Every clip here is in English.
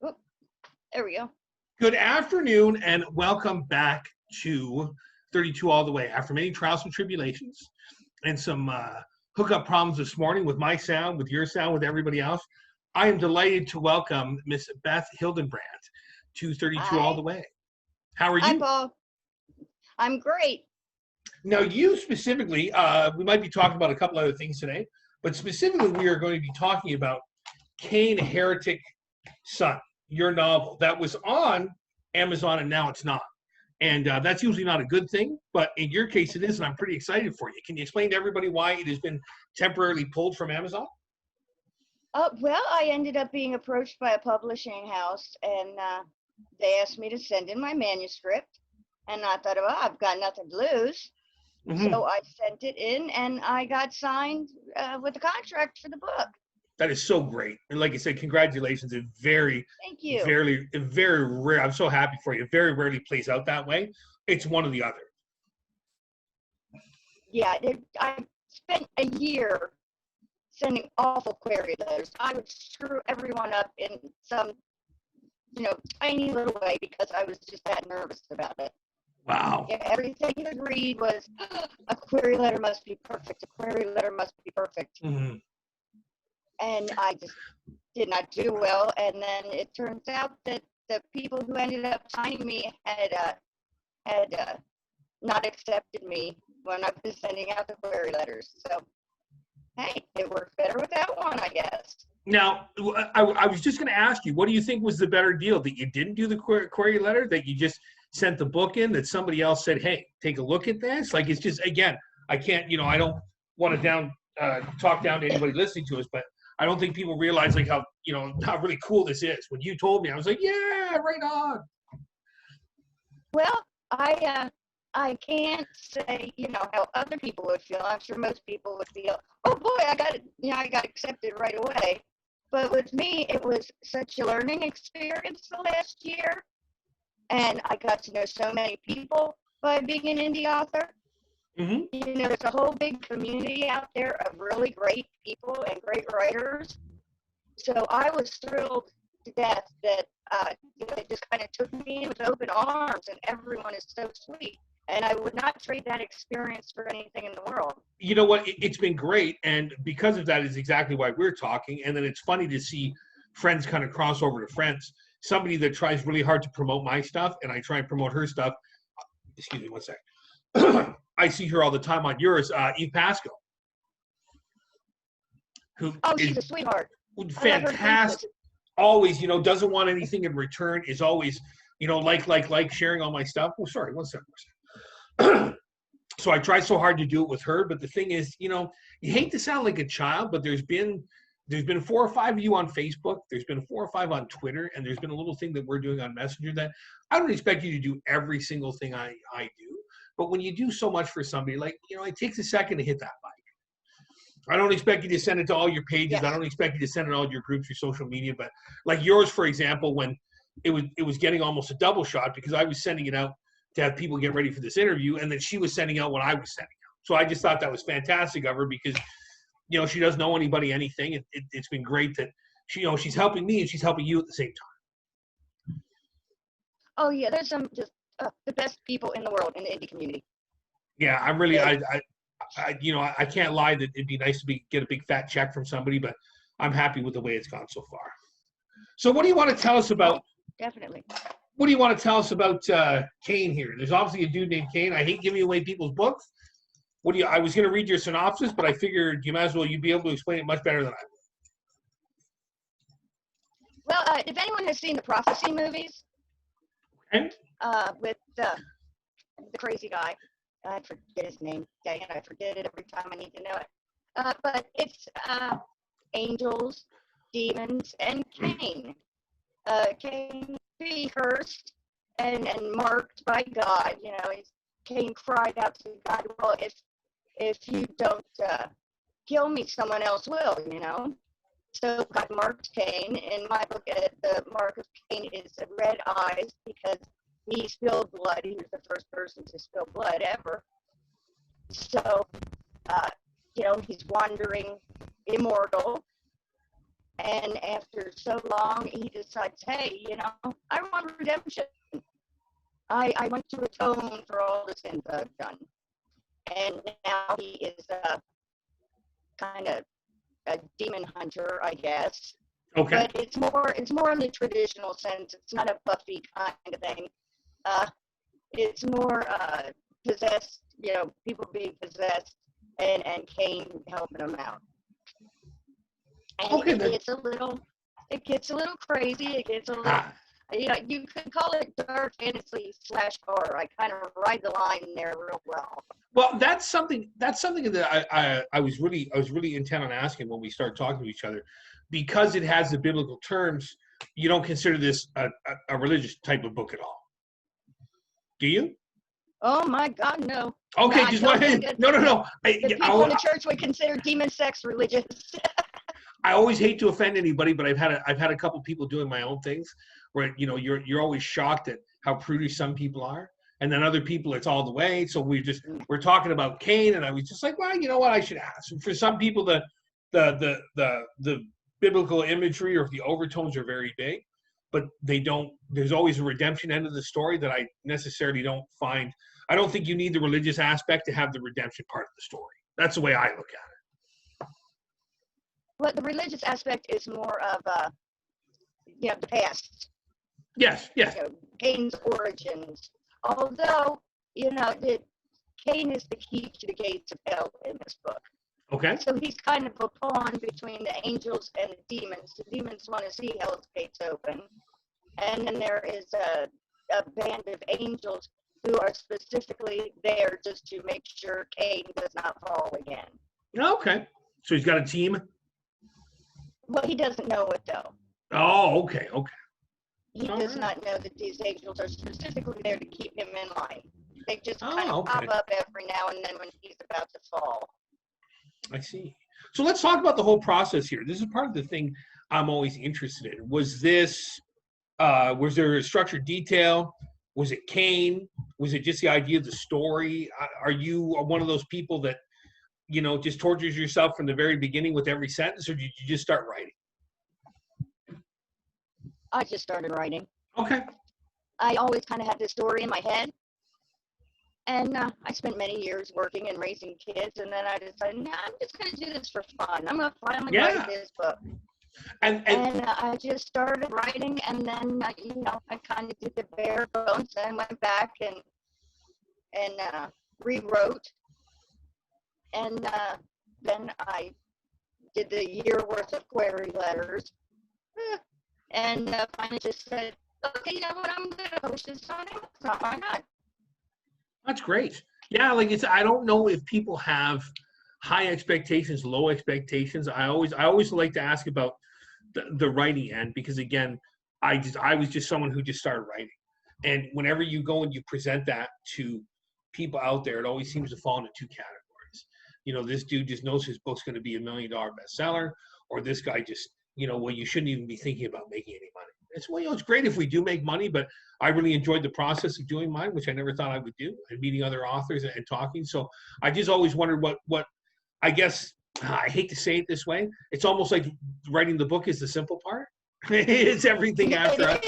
Oop, there we go. Good afternoon and welcome back to 32 All the Way. After many trials and tribulations and some hookup problems this morning with my sound, with your sound, with everybody else, I am delighted to welcome Miss Beth Hildenbrand to 32 All the Way. How are you? Hi, Paul. I'm great. Now, you specifically, we might be talking about a couple other things today, but specifically we are going to be talking about Cain, Heretic Son, your novel that was on Amazon and now it's not. And that's usually not a good thing, but in your case it is, and I'm pretty excited for you. Can you explain to everybody why it has been temporarily pulled from Amazon? Well, I ended up being approached by a publishing house, and they asked me to send in my manuscript, and I thought, well, I've got nothing to lose. Mm-hmm. So I sent it in, and I got signed with a contract for the book. That is so great. And like I said, congratulations. It Thank you. very rare. I'm so happy for you. It very rarely plays out that way. It's one or the other. Yeah, I spent a year sending awful query letters. I would screw everyone up in some, tiny little way because I was just that nervous about it. Wow. Yeah, everything you would read was, a query letter must be perfect. A query letter must be perfect. Mm-hmm. And I just did not do well. And then it turns out that the people who ended up signing me had not accepted me when I was sending out the query letters. So, hey, it worked better with that one, I guess. Now, I was just going to ask you, what do you think was the better deal? That you didn't do the query letter, that you just sent the book in, that somebody else said, hey, take a look at this? Like, it's just, again, I can't, I don't want to talk down to anybody listening to us, but I don't think people realize like how really cool this is. When you told me, I was like, yeah, right on. Well, I can't say, how other people would feel. I'm sure most people would feel, oh boy, I got accepted right away. But with me, it was such a learning experience the last year. And I got to know so many people by being an indie author. Mm-hmm. There's a whole big community out there of really great people and great writers. So I was thrilled to death that it just kind of took me in with open arms, and everyone is so sweet. And I would not trade that experience for anything in the world. You know what? It's been great, and because of that is exactly why we're talking. And then it's funny to see friends kind of cross over to friends. Somebody that tries really hard to promote my stuff, and I try and promote her stuff. Excuse me, one sec. I see her all the time on yours, Eve Pascal. She's a sweetheart. Fantastic. Always, doesn't want anything in return, is always, like sharing all my stuff. Oh, sorry, one second. So I try so hard to do it with her, but the thing is, you hate to sound like a child, but there's been 4 or 5 of you on Facebook, there's been 4 or 5 on Twitter, and there's been a little thing that we're doing on Messenger that I don't expect you to do every single thing I do. But when you do so much for somebody, like, it takes a second to hit that like. I don't expect you to send it to all your pages. Yes. I don't expect you to send it to all your groups, your social media. But like yours, for example, when it was getting almost a double shot because I was sending it out to have people get ready for this interview, and then she was sending out what I was sending out. So I just thought that was fantastic of her because, she doesn't know anybody anything. It's been great that she's helping me and she's helping you at the same time. Oh yeah, there's some just the best people in the world in the indie community. Yeah, I'm really, I can't lie that it'd be nice to get a big fat check from somebody, but I'm happy with the way it's gone so far. So what do you want to tell us about? Definitely. What do you want to tell us about Cain here? There's obviously a dude named Cain. I hate giving away people's books. I was going to read your synopsis, but I figured you'd be able to explain it much better than I would. Well, if anyone has seen the Prophecy movies, and with the crazy guy, I forget his name. Dang it, I forget it every time I need to know it. But it's angels, demons, and Cain. Cain be cursed and marked by God. Cain cried out to God, well, if you don't kill me, someone else will, So God marked Cain. In my book, the mark of Cain is red eyes because he spilled blood. He was the first person to spill blood ever. So, he's wandering immortal. And after so long, he decides, hey, I want redemption. I want to atone for all the sins I've done. And now he is kind of a demon hunter, I guess. Okay. But it's more in the traditional sense. It's not a Buffy kind of thing. It's more possessed, people being possessed, and Cain helping them out. And Okay, it gets a little crazy. It gets a little, you could call it dark fantasy / horror. I kind of ride the line there real well. Well, that's something that I was really intent on asking when we started talking to each other, because it has the biblical terms. You don't consider this a religious type of book at all, do you? Oh my God, no. Okay, no, just one. No. The people in the church would consider demon sex religious. I always hate to offend anybody, but I've had a couple people doing my own things where you're always shocked at how prudish some people are, and then other people it's all the way. So we're talking about Cain, and I was just like, well, you know what, I should ask. For some people, the biblical imagery or the overtones are very big, but they don't. There's always a redemption end of the story that I necessarily don't find. I don't think you need the religious aspect to have the redemption part of the story. That's the way I look at it. Well, the religious aspect is more of the past. Yes. Cain's origins. Although, Cain is the key to the gates of hell in this book. Okay. So he's kind of a pawn between the angels and the demons. The demons want to see hell's gates open. And then there is a band of angels who are specifically there just to make sure Cain does not fall again. Okay. So he's got a team? Well, he doesn't know it, though. Oh, okay. He does not know that these angels are specifically there to keep him in line. They just kind of pop up every now and then when he's about to fall. I see. So let's talk about the whole process here. This is part of the thing I'm always interested in. Was there a structured detail? Was it Cain? Was it just the idea of the story? Are you one of those people that, just tortures yourself from the very beginning with every sentence, or did you just start writing? I just started writing. Okay. I always kind of had this story in my head. And I spent many years working and raising kids, and then I decided, I'm just going to do this for fun. I'm going to finally write this book. And I just started writing, and then, I kind of did the bare bones, and went back and rewrote. And then I did the year worth of query letters. And finally just said, okay, you know what, I'm going to post this on Amazon. Why not? That's great. Yeah, I don't know if people have high expectations, low expectations. I always like to ask about the writing end, because again, I was just someone who just started writing. And whenever you go and you present that to people out there, it always seems to fall into two categories. This dude just knows his book's going to be $1 million bestseller, or this guy just, well, you shouldn't even be thinking about making any money. It's great if we do make money, but I really enjoyed the process of doing mine, which I never thought I would do, and meeting other authors and talking. So I just always wondered what I guess, I hate to say it this way, it's almost like writing the book is the simple part. It's everything after.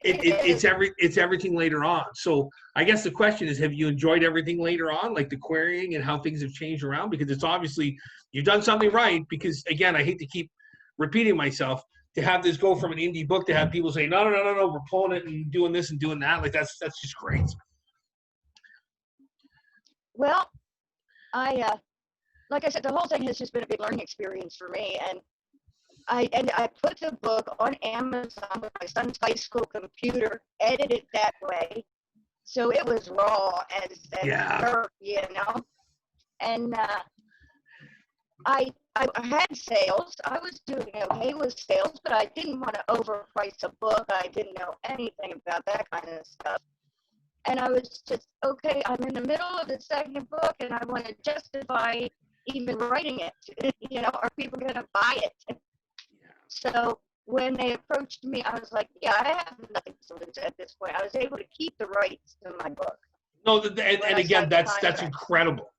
It's everything later on. So I guess the question is, have you enjoyed everything later on, like the querying and how things have changed around? Because it's obviously you've done something right. Because again, I hate to keep repeating myself, to have this go from an indie book to have people say, no, we're pulling it and doing this and doing that. That's just great. Well, like I said, the whole thing has just been a big learning experience for me. And I put the book on Amazon with my son's high school computer, edited that way. So it was raw as dirt, And I had sales. I was doing okay with sales, but I didn't want to overprice a book. I didn't know anything about that kind of stuff. And I was just, okay, I'm in the middle of the second book, and I want to justify even writing it. Are people going to buy it? So when they approached me, I was like, I have nothing to lose at this point. I was able to keep the rights to my book. No, and again, that's incredible.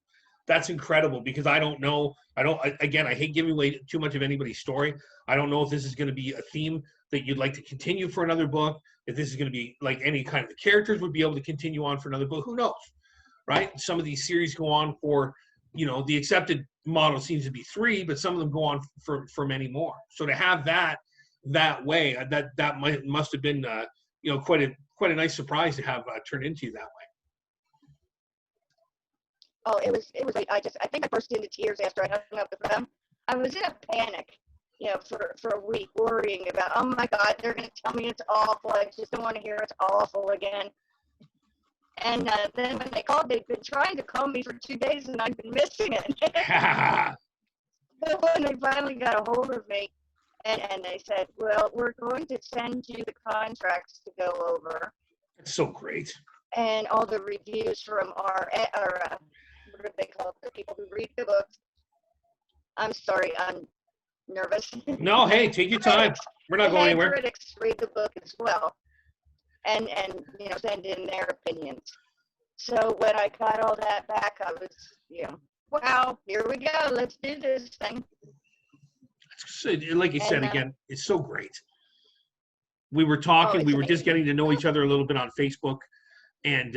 That's incredible, because I don't know. Again, I hate giving away too much of anybody's story. I don't know if this is going to be a theme that you'd like to continue for another book. If this is going to be like any kind of the characters would be able to continue on for another book. Who knows, right? Some of these series go on for, the accepted model seems to be 3, but some of them go on for many more. So to have that way, that must have been, quite a nice surprise to have turned into that way. Oh, it was. I think I burst into tears after I hung up with them. I was in a panic, for a week, worrying about, oh my God, they're going to tell me it's awful. I just don't want to hear it's awful again. And then when they called, they'd been trying to call me for 2 days, and I've been missing it. But when they finally got a hold of me, and they said, well, we're going to send you the contracts to go over. That's so great. And all the reviews from our what do they call it? The people who read the books. I'm sorry, I'm nervous. No, hey, take your time. We're not going anywhere. Critics read the book as well, and send in their opinions. So when I got all that back, I was, wow, here we go. Let's do this thing. Like you said, again, it's so great. We were talking. We were just getting to know each other a little bit on Facebook, and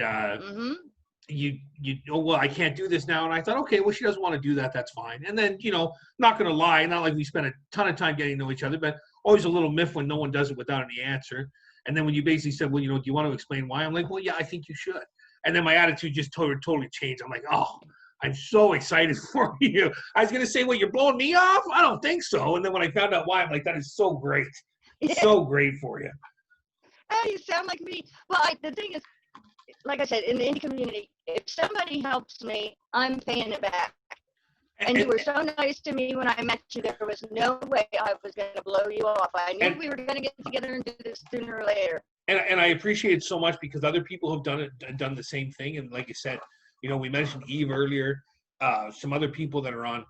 well, I can't do this now. And I thought, okay, well, she doesn't want to do that. That's fine. And then, not going to lie, not like we spent a ton of time getting to know each other, but always a little miff when no one does it without any answer. And then when you basically said, well, do you want to explain why? I'm like, well, yeah, I think you should. And then my attitude just totally changed. I'm like, oh, I'm so excited for you. I was going to say, well, you're blowing me off? I don't think so. And then when I found out why, I'm like, that is so great. Yeah. So great for you. Oh, you sound like me. Well, the thing is, like I said, in the indie community, if somebody helps me, I'm paying it back. And you were so nice to me when I met you. There was no way I was going to blow you off. I knew we were going to get together and do this sooner or later. And I appreciate it so much, because other people have done the same thing. And like you said, we mentioned Eve earlier. Some other people that are on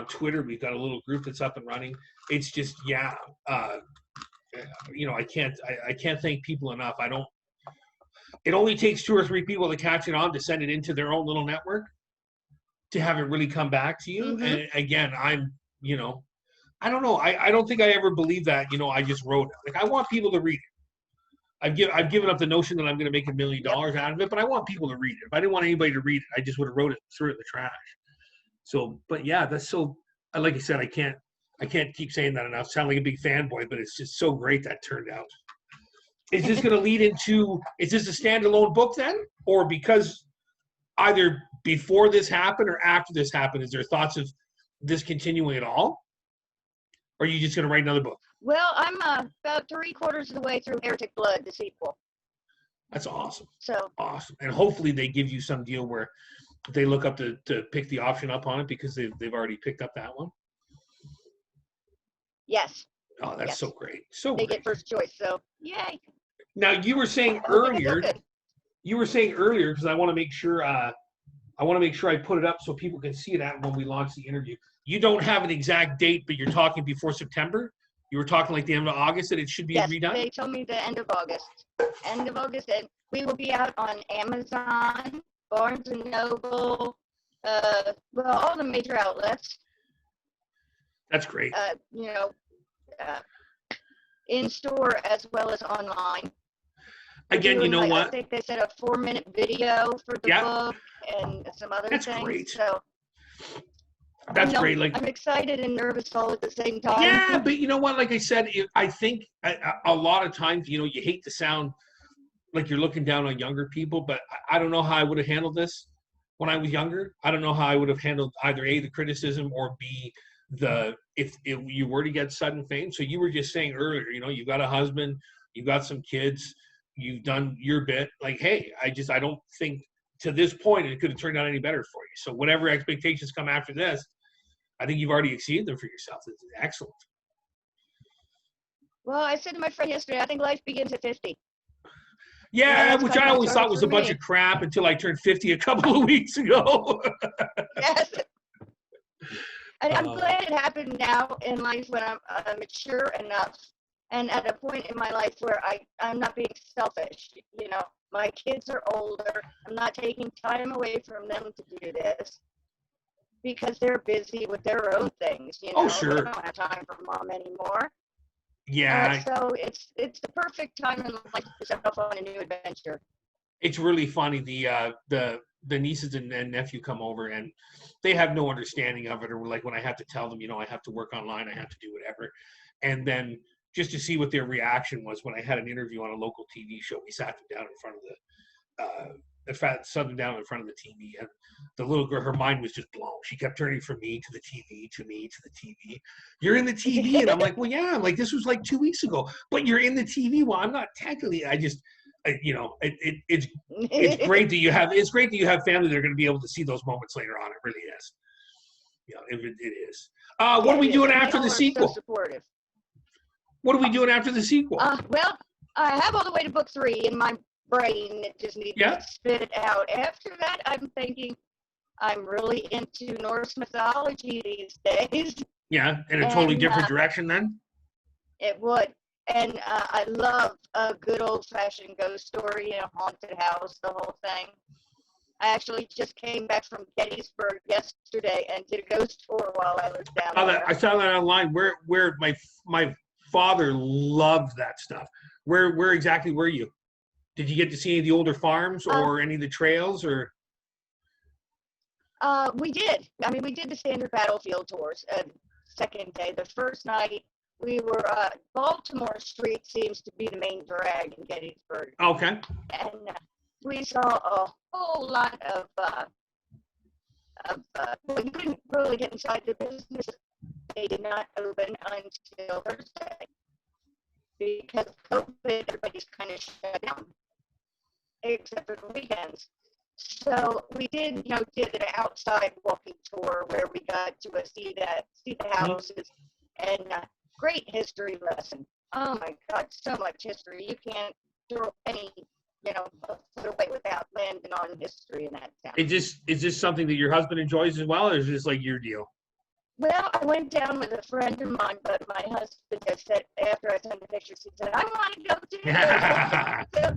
Twitter. We've got a little group that's up and running. It's just, I can't thank people enough. It only takes 2 or 3 people to catch it on to send it into their own little network to have it really come back to you. Mm-hmm. And again, I'm, I don't know. I don't think I ever believed that, I just wrote it. Like, I want people to read it. I've given up the notion that I'm going to make $1 million out of it, but I want people to read it. If I didn't want anybody to read it, I just would have wrote it, threw it in the trash. So, but yeah, that's so, like I said, I can't keep saying that enough. Sound like a big fanboy, but it's just so great that turned out. Is this going to lead into, is this a standalone book then? Or because either before this happened or after this happened, is there thoughts of this continuing at all? Or are you just going to write another book? Well, I'm about 3/4 of the way through Heretic Blood, the sequel. That's awesome. So awesome. And hopefully they give you some deal where they look up to pick the option up on it, because they've already picked up that one. Yes. Oh, that's so great. So they get first choice, so yay. Now you were saying earlier, because I want to make sure I put it up so people can see it when we launch the interview. You don't have an exact date, but you're talking before September. You were talking like the end of August that it should be redone? Yes, they told me the end of August. End of August, and we will be out on Amazon, Barnes & Noble, all the major outlets. That's great. In store as well as online. Again, you know what? I think they said a 4-minute video for the book and some other things. That's great. So that's great. Like, I'm excited and nervous all at the same time. Yeah, but you know what? Like I said, I think a lot of times, you hate to sound like you're looking down on younger people, but I don't know how I would have handled this when I was younger. I don't know how I would have handled either A, the criticism, or B, if you were to get sudden fame. So you were just saying earlier, you've got a husband, you've got some kids, you've done your bit. Like, hey, I don't think to this point it could have turned out any better for you. So whatever expectations come after this, I think you've already exceeded them for yourself. It's excellent. Well, I said to my friend yesterday, I think life begins at 50. Yeah, which I always thought was a bunch of crap until I turned 50 a couple of weeks ago. Yes. And I'm glad it happened now in life when I'm mature enough and at a point in my life where I'm not being selfish. My kids are older. I'm not taking time away from them to do this. because they're busy with their own things, you Oh, know. They sure. don't have time for mom anymore. Yeah, So it's the perfect time in life to set off on a new adventure. it's really funny. The nieces and nephew come over and they have no understanding of it, or like when I have to tell them, you know, I have to work online, I have to do whatever, and then just to see what their reaction was when I had an interview on a local TV show, we sat them down in front of sat them down in front of the TV, and the little girl, her mind was just blown. She kept turning from me to the TV, to me to the TV. You're in the TV, and I'm like, well, yeah. I'm like, this was like 2 weeks ago, but you're in the TV. Well, I'm not technically. You know, it's great that you have family that are going to be able to see those moments later on. It really is. You know, it is. What are we doing after the sequel? So supportive. What are we doing after the sequel? Well, I have all the way to book 3 in my brain. It just needs to spit it out. After that, I'm thinking I'm really into Norse mythology these days. Yeah, in a totally different direction then? It would. And I love a good old-fashioned ghost story in a haunted house, the whole thing. I actually just came back from Gettysburg yesterday and did a ghost tour while I was down there. I saw that online. Where my father loved that stuff. Where exactly were you? Did you get to see any of the older farms or any of the trails or? We did. I mean, we did the standard battlefield tours. Second day, the first night we were. Baltimore Street seems to be the main drag in Gettysburg. Okay. And we saw a whole lot of. Well, you couldn't really get inside the business. They did not open until Thursday because of COVID. Everybody's kind of shut down, except for the weekends. So we did an outside walking tour where we got to see the houses, and great history lesson. Oh my God, so much history. You can't throw any, foot away without landing on history in that town. Is this something that your husband enjoys as well, or is this like your deal? Well, I went down with a friend of mine, but my husband just said, after I sent the pictures, he said, I want to go too.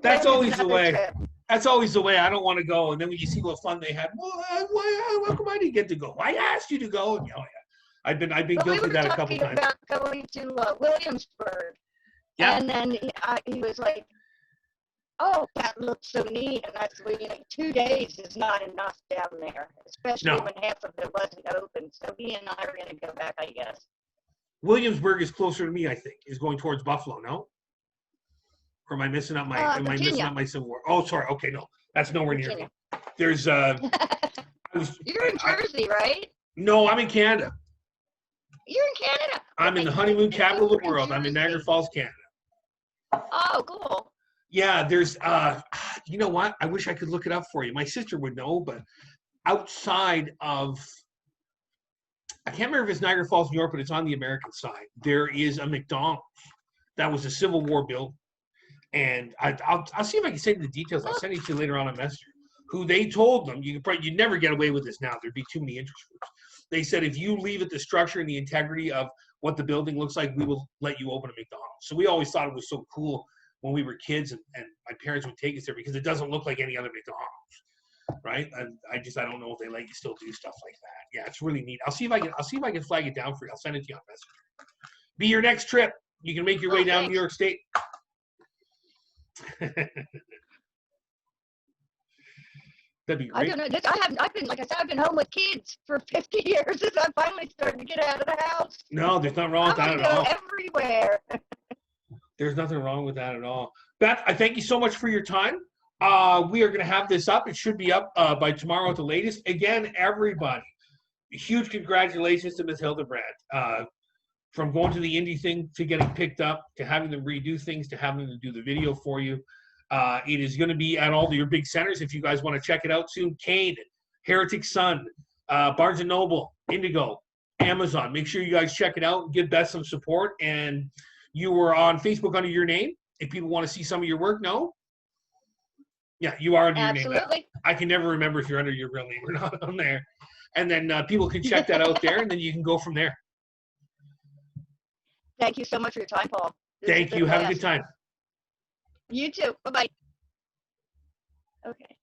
That's always the way. Trip. That's always the way. I don't want to go. And then when you see what fun they had, well, how come I didn't get to go? I asked you to go. And, I've been guilty of that a couple times. We were talking about going to Williamsburg. Yeah. And then he was like, oh, that looks so neat. And that's 2 days is not enough down there, especially when half of it wasn't open. So he and I are going to go back, I guess. Williamsburg is closer to me, I think, is going towards Buffalo, no? Or am I missing out my missing out my Civil War? Oh, sorry. Okay, no. That's nowhere near me. There's You're in Jersey, right? No, I'm in Canada. You're in Canada. I'm in the honeymoon capital of the world. I'm in Niagara Falls, Canada. Oh, cool. Yeah, there's you know what? I wish I could look it up for you. My sister would know, but outside of, I can't remember if it's Niagara Falls, New York, but it's on the American side. There is a McDonald's that was a Civil War building. And I'll see if I can send you the details. I'll send it to you later on Messenger. Who they told them, you'd never get away with this now. There'd be too many interest groups. They said, if you leave it the structure and the integrity of what the building looks like, we will let you open a McDonald's. So we always thought it was so cool when we were kids, and my parents would take us there because it doesn't look like any other McDonald's, right? I don't know if they let you still do stuff like that. Yeah, it's really neat. I'll see if I can flag it down for you. I'll send it to you on Messenger. Be your next trip. You can make your way down to New York State. That'd be great. I don't know. I've been, like I said, I've been home with kids for 50 years since I finally started to get out of the house. No, there's nothing wrong with that at all. Everywhere. There's nothing wrong with that at all. Beth, I thank you so much for your time. We are going to have this up. It should be up by tomorrow at the latest. Again, everybody, huge congratulations to Ms. Hildenbrand. From going to the indie thing to getting picked up to having them redo things to having them do the video for you. It is going to be at all your big centers if you guys want to check it out soon. Cain, Heretic Son, Barnes & Noble, Indigo, Amazon. Make sure you guys check it out and give Beth some support. And you were on Facebook under your name. If people want to see some of your work, no? Yeah, you are under your name. Absolutely. I can never remember if you're under your real name or not on there. And then people can check that out there, and then you can go from there. Thank you so much for your time, Paul. Thank you. Have a good time. You too. Bye-bye. Okay.